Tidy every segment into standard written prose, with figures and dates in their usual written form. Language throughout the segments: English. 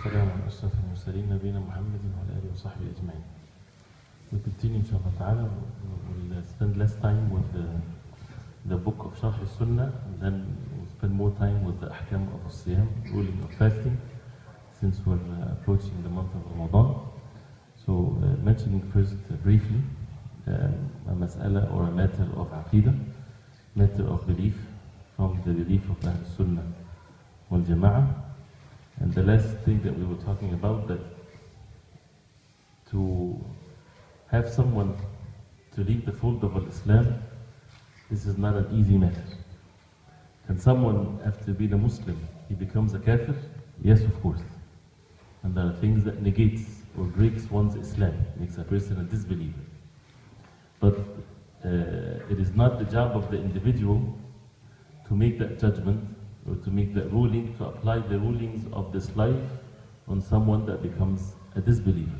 والسلام على أشرف المرسلين نبينا محمد وعلى آله وصحبه أجمعين. We continue inshallah ta'ala. We'll spend less time with the book of Shaykh Sunnah, and then we'll spend more time with the ahkam of Siyam, ruling of fasting, since we're approaching the month of Ramadan. So mentioning first briefly a mas'ala or a matter of aqidah, matter of belief from the belief of Ahl Sunnah wal Jama'ah. And the last thing that we were talking about, that to have someone to leave the fold of Islam, this is not an easy matter. Can someone, after being a Muslim, he becomes a kafir? Yes, of course. And there are things that negates or breaks one's Islam, makes a person a disbeliever. But it is not the job of the individual to make that judgment or to make that ruling, to apply the rulings of this life on someone that becomes a disbeliever.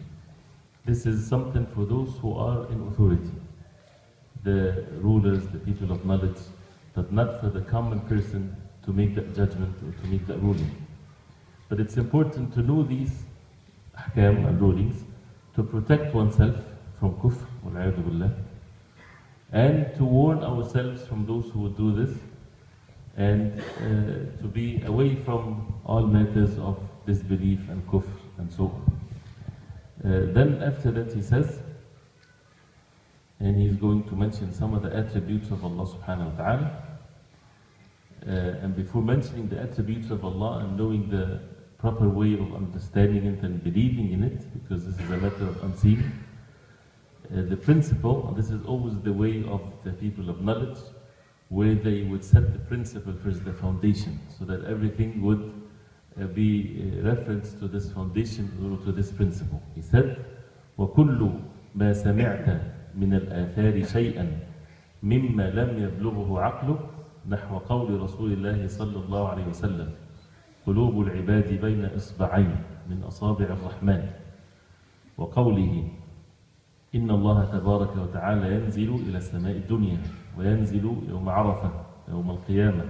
This is something for those who are in authority, the rulers, the people of knowledge, but not for the common person to make that judgment or to make that ruling. But it's important to know these ahkam and rulings to protect oneself from kufr, wal-'iyadhu billah, and to warn ourselves from those who would do this, and to be away from all matters of disbelief and kufr and so on. Then after that he says, and he's going to mention some of the attributes of Allah subhanahu wa ta'ala. And before mentioning the attributes of Allah and knowing the proper way of understanding it and believing in it, because this is a matter of unseen, the principle, and this is always the way of the people of knowledge, where they would set the principle first, the foundation, so that everything would be reference to this foundation or to this principle. He said, وَكُلُّ مَا سَمِعْتَ مِنَ الْآثَارِ شَيْئًا مِمَّا لَمْ يَبْلُغُهُ عَقْلُكَ نحو قول رسول الله صلى الله عليه وسلم قلوب العباد بين إصبعين من أصابع الرحمن وقوله إن الله تبارك وتعالى ينزل إلى السماء الدنيا وينزل يوم عرفة يوم القيامة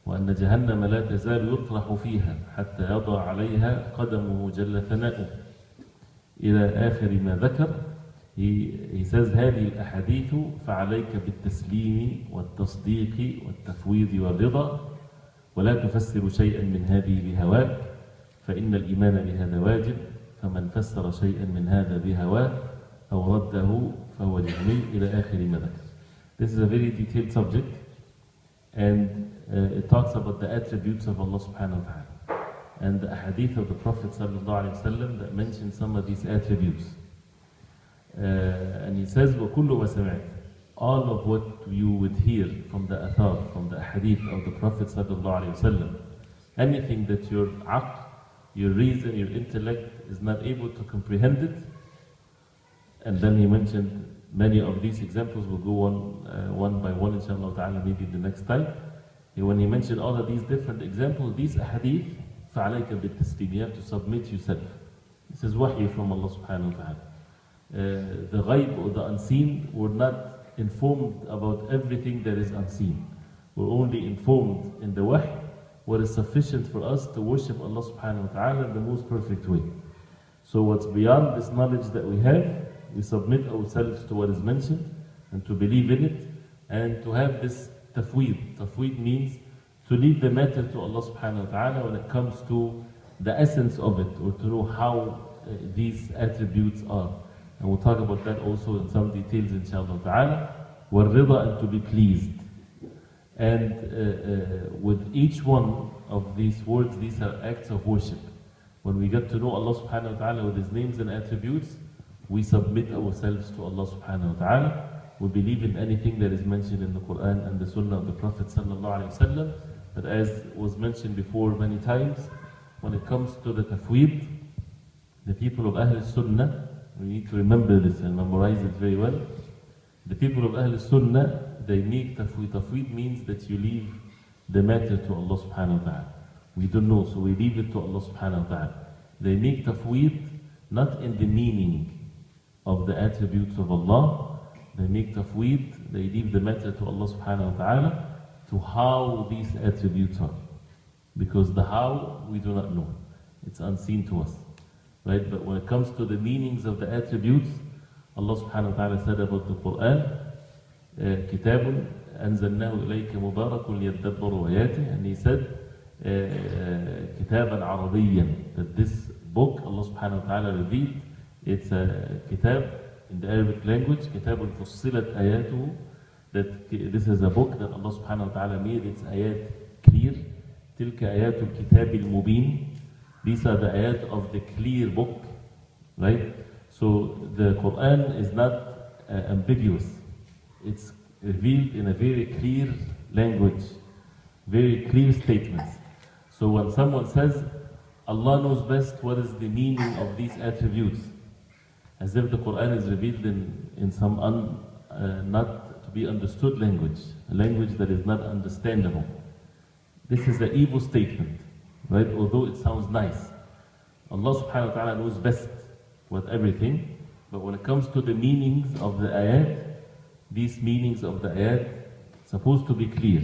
وأن جهنم لا تزال يطرح فيها حتى يضع عليها قدمه جل ثناؤه إلى آخر ما ذكر. He says هذه الأحاديث فعليك بالتسليم والتصديق والتفويض والرضا ولا تفسر شيئا من هذه بهواك فإن الإيمان بهذا واجب فمن فسر شيئا من هذا بهواه أو رده فهو جهمي إلى آخر ما ذكر. This is a very detailed subject, and it talks about the attributes of Allah subhanahu wa ta'ala and the hadith of the Prophet sallallahu alayhi wa sallam that mention some of these attributes. And he says, وَكُلُّ مَا سَمِعْتَ, all of what you would hear from the athar, from the hadith of the Prophet sallallahu alayhi wa sallam, anything that your aql, your reason, your intellect is not able to comprehend it. And then he mentioned many of these examples. Will go on one by one inshallah ta'ala, maybe the next time. When he mentioned all of these different examples, these hadith, فَعَلَيْكَ بِالتَّسْلِيمِ, you have to submit yourself. This is wahy from Allah subhanahu wa ta'ala. The ghaib or the unseen, we're not informed about everything that is unseen. We're only informed in the wahy what is sufficient for us to worship Allah subhanahu wa ta'ala in the most perfect way. So what's beyond this knowledge that we have, we submit ourselves to what is mentioned and to believe in it and to have this tafweed. Tafweed means to leave the matter to Allah subhanahu wa ta'ala when it comes to the essence of it, or to know how these attributes are. And we'll talk about that also in some details inshallah ta'ala. وَالرِّضَى, and to be pleased. And with each one of these words, these are acts of worship. When we get to know Allah subhanahu wa ta'ala with His names and attributes, we submit ourselves to Allah subhanahu wa ta'ala. We believe in anything that is mentioned in the Quran and the Sunnah of the Prophet sallallahu alayhi wa sallam. But as was mentioned before many times, when it comes to the tafweed, the people of Ahl Sunnah, we need to remember this and memorize it very well. The people of Ahl Sunnah, they make tafweed. Tafweed means that you leave the matter to Allah subhanahu wa ta'ala. We don't know, so we leave it to Allah subhanahu wa ta'ala. They make tafweed not in the meaning of the attributes of Allah. They make tafweed, they leave the matter to Allah subhanahu wa ta'ala, to how these attributes are. Because the how, we do not know. It's unseen to us. Right? But when it comes to the meanings of the attributes, Allah subhanahu wa ta'ala said about the Quran, كتاب أنزلناه إليك مبارك ليدبروا آياته, and He said, كتابا عربيا, that this book Allah subhanahu wa ta'ala revealed, it's a kitab in the Arabic language, كتاب فصلت آياته, that this is a book that Allah subhanahu wa ta'ala made its ayat clear. تلك آيات الكتاب المبين, these are the ayat of the clear book, right? So the Quran is not ambiguous. It's revealed in a very clear language, very clear statements. So when someone says, Allah knows best what is the meaning of these attributes, as if the Quran is revealed in some not to be understood language, a language that is not understandable. This is an evil statement, right? Although it sounds nice. Allah subhanahu wa ta'ala knows best with everything, but when it comes to the meanings of the ayat, these meanings of the ayat supposed to be clear.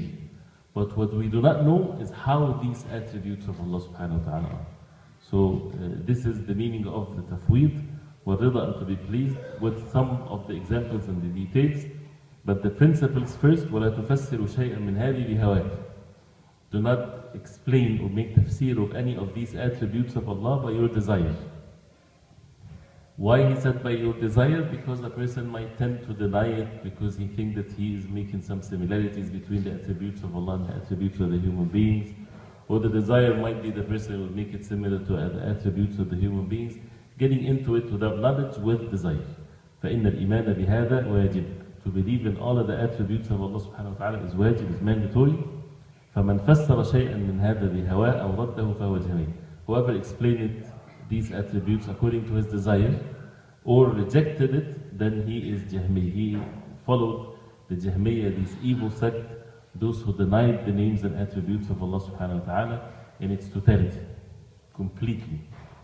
But what we do not know is how these attributes of Allah subhanahu wa ta'ala are. So this is the meaning of the tafweed, وَالرِّضَى, and to be pleased, with some of the examples and the details. But the principles first, وَلَا تُفَسِّرُ شَيْئًا مِنْ هَذِي بِهَوَاكِ. Do not explain or make tafsir of any of these attributes of Allah by your desire. Why He said by your desire? Because a person might tend to deny it because he thinks that he is making some similarities between the attributes of Allah and the attributes of the human beings. Or the desire might be the person will make it similar to the attributes of the human beings. Getting into it without knowledge with desire. فَإِنَّ الْإِيمَانَ بِهَذَا وَاجِبٌ. To believe in all of the attributes of Allah subhanahu wa ta'ala is wajib, is mandatory. فَمَنْ فَسَّرَ شَيْئًا مِنْ هَذَا بِهَوَاءَ أَوْ رَدَّهُ فَهُوَ جَهْمِيٌّ. Whoever explained these attributes according to his desire or rejected it, then he is Jahmi. He followed the Jahmiyyah, this evil sect, those who denied the names and attributes of Allah subhanahu wa ta'ala in its totality, completely.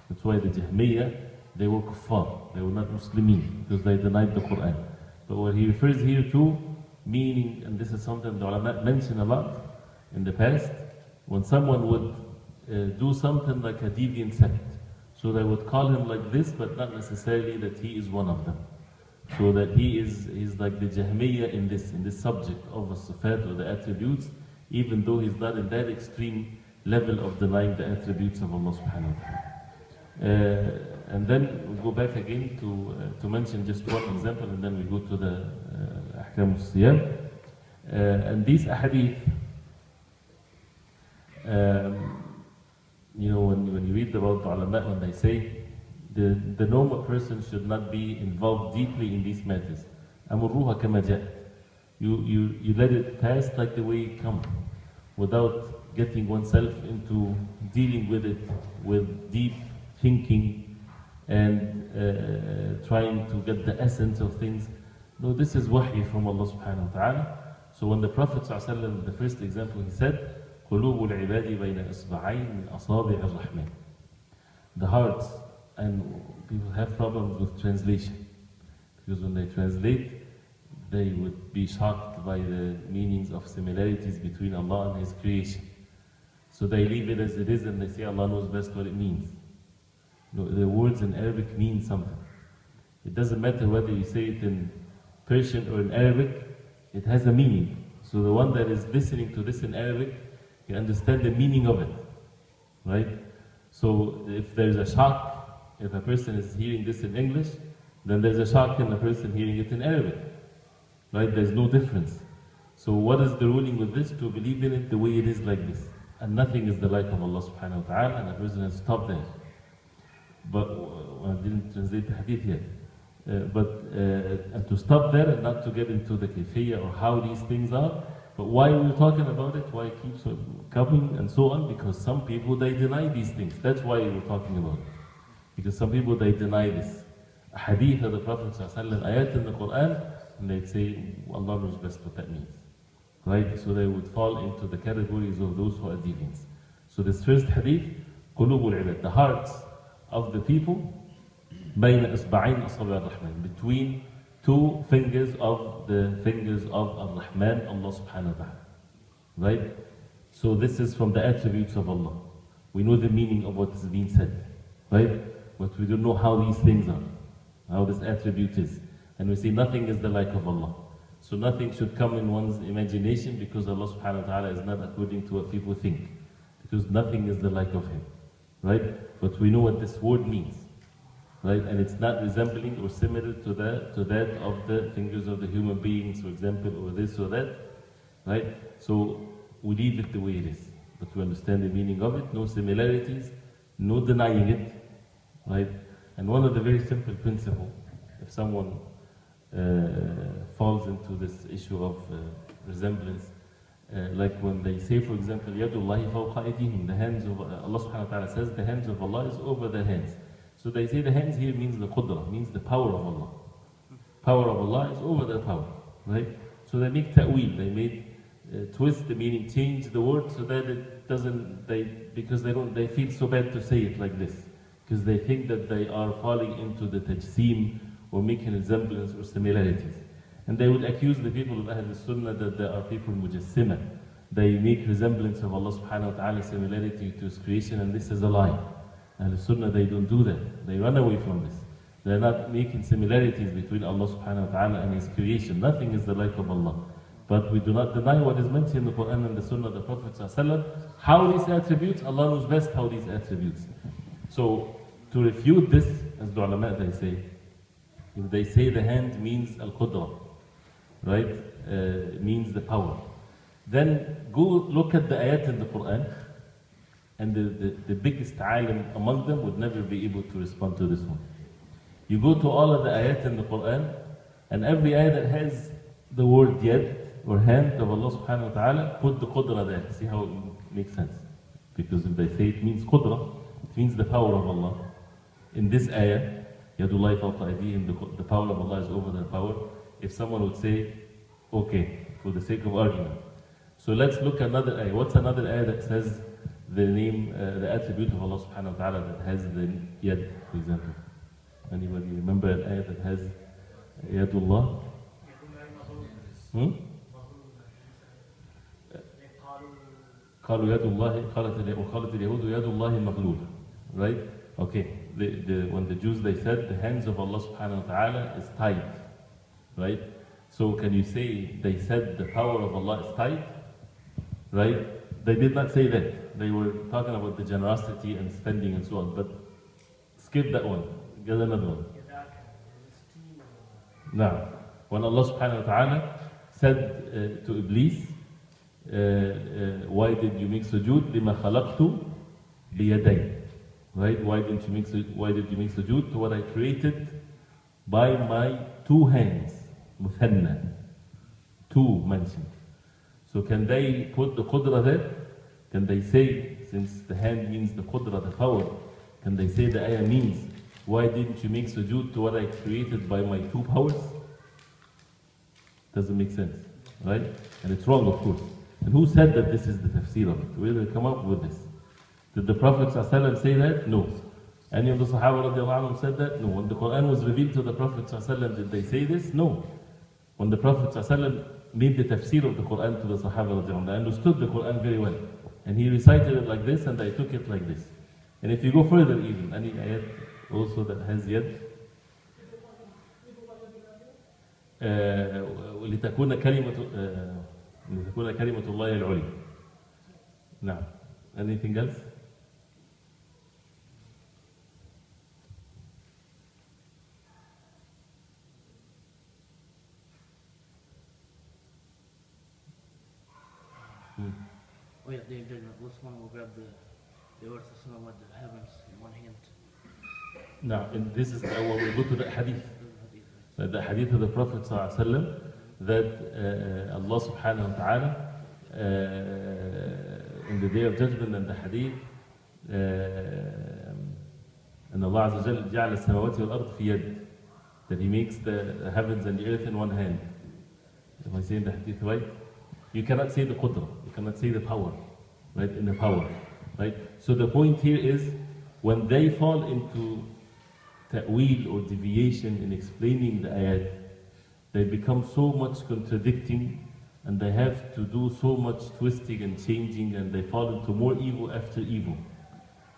That's why the Jahmiyyah, they were kuffar, they were not Muslimin, because they denied the Quran. But what he refers here to, meaning, and this is something the ulama mentioned a lot in the past, when someone would do something like a deviant sect, so they would call him like this, but not necessarily that he is one of them. So that he's like the Jahmiyyah in this subject of the sifat or the attributes, even though he's not in that extreme level of denying the attributes of Allah subhanahu wa ta'ala. And then we'll go back again to mention just one example, and then we go to the Ahkam al-Siyam. And these ahadith, you know, when you read about the ulama, when they say the normal person should not be involved deeply in these matters. أمروها كما جاء. You let it pass like the way it comes, without getting oneself into dealing with it with deep thinking and trying to get the essence of things. No, this is wahy from Allah subhanahu wa ta'ala. So when the Prophet ﷺ, the first example, he said, قلوب العباد بين إصبعين من أصابع الرحمن. The hearts, and people have problems with translation, because when they translate, they would be shocked by the meanings of similarities between Allah and His creation. So they leave it as it is and they say Allah knows best what it means. No, the words in Arabic mean something. It doesn't matter whether you say it in Persian or in Arabic, it has a meaning. So the one that is listening to this in Arabic can understand the meaning of it, right? So if there's a shock, if a person is hearing this in English, then there's a shock in a person hearing it in Arabic, right? There's no difference. So what is the ruling with this? To believe in it the way it is, like this. And nothing is the like of Allah subhanahu wa ta'ala, and a person has stopped there. But I didn't translate the hadith yet. And to stop there and not to get into the kayfiyya or how these things are. But why we're talking about it, why it keeps coming and so on, because some people, they deny these things. That's why we're talking about it. Because some people, they deny this. A hadith of the Prophet ﷺ, ayat in the Quran, and they'd say, Allah knows best what that means. Right? So they would fall into the categories of those who are deviants. So this first hadith, قلوب العباد, the hearts of the people, بين إصبعين أصابع الرحمن, between two fingers of the fingers of Ar-Rahman, Allah subhanahu wa ta'ala. Right? So this is from the attributes of Allah. We know the meaning of what is being said, right? But we don't know how these things are, how this attribute is. And we say nothing is the like of Allah. So nothing should come in one's imagination because Allah subhanahu wa ta'ala is not according to what people think. Because nothing is the like of Him, right? But we know what this word means, right? And it's not resembling or similar to that of the fingers of the human beings, for example, or this or that, right? So we leave it the way it is. But we understand the meaning of it, no similarities, no denying it, right? And one of the very simple principles, if someone falls into this issue of resemblance, like when they say, for example, Yadullahi fawqa aydihim, the hands of Allah subhanahu wa ta'ala says the hands of Allah is over their hands. So they say the hands here means the qudra, means the power of Allah. Power of Allah is over their power, right? So they make ta'wil, they made twist the meaning, change the word so that it doesn't, because they feel so bad to say it like this. Because they think that they are falling into the tajseem or making resemblance or similarities. And they would accuse the people of Ahl Sunnah that they are people mujassima. They make resemblance of Allah subhanahu wa ta'ala, similarity to His creation, and this is a lie. Ahl Sunnah, they don't do that. They run away from this. They're not making similarities between Allah subhanahu wa ta'ala and His creation. Nothing is the like of Allah. But we do not deny what is mentioned in the Quran and the Sunnah of the Prophet ﷺ. How these attributes, Allah knows best how these attributes. So, to refute this, as the ulama they say, if they say the hand means al-qudra, right, means the power, then go look at the ayat in the Quran, and the biggest alim among them would never be able to respond to this one. You go to all of the ayat in the Quran, and every ayat that has the word yad, or hand of Allah subhanahu wa ta'ala, put the qudra there. See how it makes sense? Because if they say it means qudra, it means the power of Allah. In this ayah, Yadullahi fawqa aydihim, the power of Allah is over their power. If someone would say, okay, for the sake of argument, so let's look at another ayah. What's another ayah that says the name, the attribute of Allah subhanahu wa ta'ala that has the yad, for example? Anybody remember an ayah that has Yadullah? قالوا يد الله وقالت اليهود يد الله مغلولة, right? Okay, when the Jews they said the hands of Allah subhanahu wa ta'ala is tied, right? So can you say they said the power of Allah is tied, right? They did not say that. They were talking about the generosity and spending and so on, but skip that one, get another one. Now, when Allah subhanahu wa ta'ala said to Iblis, why did you make sujood? لِمَا خَلَقْتُ بِيَدَيْ, right? Why did you make sujood to what I created by my two hands? Muthanna, two mentioned. So can they put the qudra there? Can they say, since the hand means the qudra, the power, can they say the ayah means, why didn't you make sujood to what I created by my two powers? Doesn't make sense, right? And it's wrong, of course. And who said that this is the tafsir of it? Where did they come up with this? Did the Prophet ﷺ say that? No. Any of the Sahaba radiallahu anhum said that? No. When the Quran was revealed to the Prophet ﷺ, did they say this? No. When the Prophet ﷺ made the tafsir of the Quran to the Sahaba radiallahu anhum, they understood the Quran very well. And he recited it like this, and they took it like this. And if you go further even, any ayat also that has yad, لتكون كلمة الله العليا. Now, anything else? Oh yeah, this one will grab the earth with the heavens in one hand. Now, and this is when we go to the hadith. The hadith of the Prophet ﷺ, that Allah subhanahu wa ta'ala in the day of judgment, and the hadith, and Allah Azza wa Jal جعل السماوات والأرض في يد, that He makes the heavens and the earth in one hand. Am I saying the hadith right? You cannot say the qudra, you cannot say the power, right? In the power, right? So the point here is, when they fall into ta'wil or deviation in explaining the ayat, they become so much contradicting, and they have to do so much twisting and changing, and they fall into more evil after evil.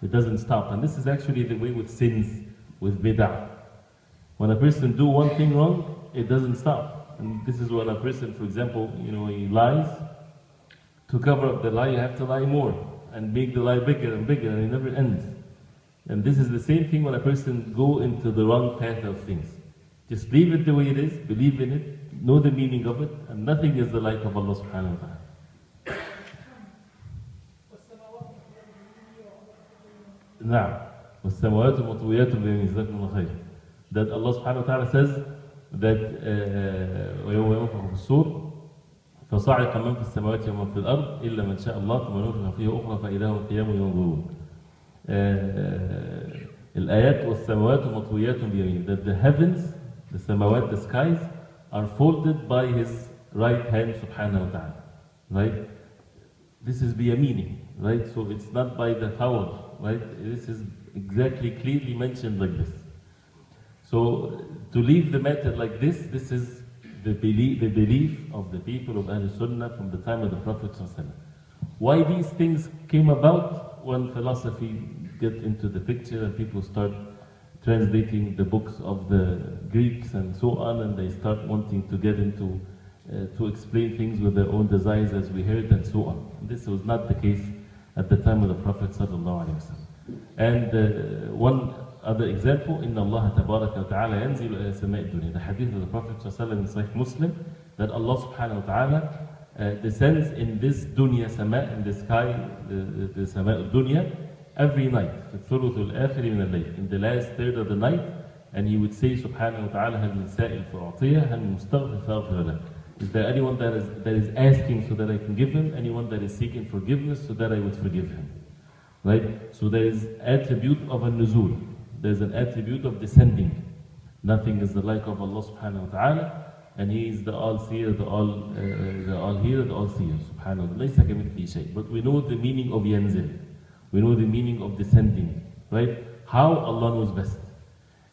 It doesn't stop. And this is actually the way with sins, with bid'ah. When a person do one thing wrong, it doesn't stop. And this is when a person, for example, he lies. To cover up the lie, you have to lie more and make the lie bigger and bigger, and it never ends. And this is the same thing when a person go into the wrong path of things. Just leave it the way it is, believe in it, know the meaning of it, and nothing is the like of Allah subhanahu wa ta'ala. نعم والسماوات مطويات بيمينه جزاكم الله خير. That Allah subhanahu wa ta'ala says that ويوم ينفخ في الصور فصعق من في السماوات ومن في الأرض إلا من شاء الله ثم نفخ فيه أخرى فإذا هم قيام ينظرون. الآيات والسماوات مطويات بيمينه. That the heavens, the samawat, the skies are folded by His right hand subhanahu wa ta'ala. Right? This is biyamini. Right? So it's not by the power. Right? This is exactly clearly mentioned like this. So to leave the matter like this is the belief of the people of Ahl-Sunnah from the time of the Prophet ﷺ. Why these things came about? When philosophy get into the picture and people start translating the books of the Greeks and so on, and they start wanting to get into to explain things with their own desires, as we heard, and so on. And this was not the case at the time of the Prophet ﷺ. And one other example, إن الله تبارك وتعالى ينزل إلى سماء الدنيا. The hadith of the Prophet ﷺ in Sahih Muslim, that Allah subhanahu wa ta'ala descends in this dunya sama, in the sky, the sama dunya, every night. في الثلث الآخر من الليل, in the last third of the night, and He would say subhanahu wa ta'ala هل من سائل فأعطيه هل من مستغفر فأغفر له. Is there anyone that is asking so that I can give him? Anyone that is seeking forgiveness so that I would forgive him? Right? So there is attribute of a nuzul. There's an attribute of descending. Nothing is the like of Allah subhanahu wa ta'ala, and He is the all-seer, the all-hearer, the all-seer, subhanahu wa ta'ala. But we know the meaning of yanzil. We know the meaning of descending. Right? How? Allah knows best.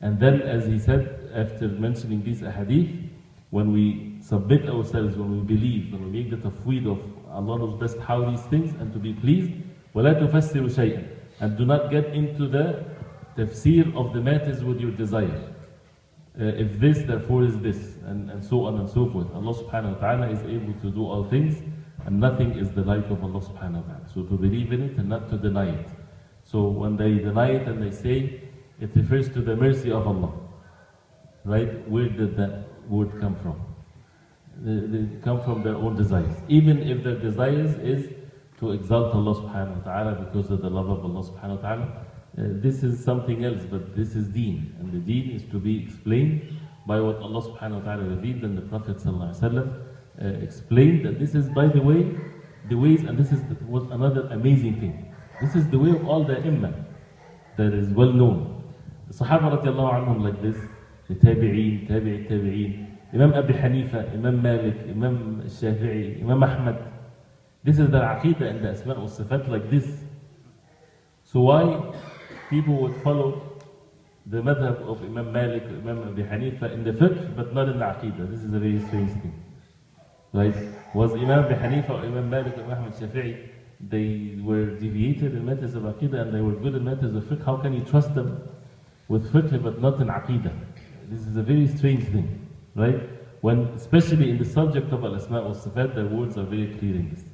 And then, as he said, after mentioning these ahadith, when we submit ourselves, when we believe, when we make the tafweed of Allah knows best how these things, and to be pleased, وَلَا تُفَسِّرُ شَيْئًا, and do not get into the tafsir of the matters with your desire. If this, therefore is this, and so on and so forth. Allah subhanahu wa ta'ala is able to do all things, and nothing is the like of Allah subhanahu wa ta'ala. So to believe in it and not to deny it. So when they deny it and they say, it refers to the mercy of Allah. Right? Where did that word come from? They come from their own desires. Even if their desires is to exalt Allah subhanahu wa ta'ala because of the love of Allah subhanahu wa ta'ala, this is something else, but this is deen. And the deen is to be explained by what Allah subhanahu wa ta'ala revealed and the Prophet sallallahu alaihi wasallam explained. And this is, by the way, the ways, and this is what another amazing thing. This is the way of all the imam that is well known. The Sahaba radiallahu anhum like this, the Tabi'een, Tabi'een, Imam Abi Hanifa, Imam Malik, Imam Shafi'i, Imam Ahmad. This is their aqidah and the asma' wa sifat like this. So why people would follow the madhab of Imam Malik, Imam Abi Hanifa in the fiqh, but not in the aqidah? This is a very strange thing. Right? Was Imam Abi Hanifa or Imam Malik or Imam Ahmad Shafi'i, they were deviated in matters of aqidah and they were good in matters of fiqh? How can you trust them with fiqh but not in aqidah? This is a very strange thing. Right? When, especially in the subject of al-asma' wa sifat, their words are very clear in this.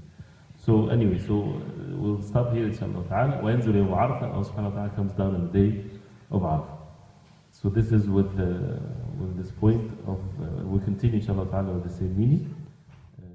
So anyway, we'll stop here inshallah ta'ala. وَيَنْزُلُ يَوْمَ عَرَفَةٍ, Allah subhanahu wa ta'ala comes down on the day of Arafah. So this is with this point of, we'll continue inshallah ta'ala with the same meaning.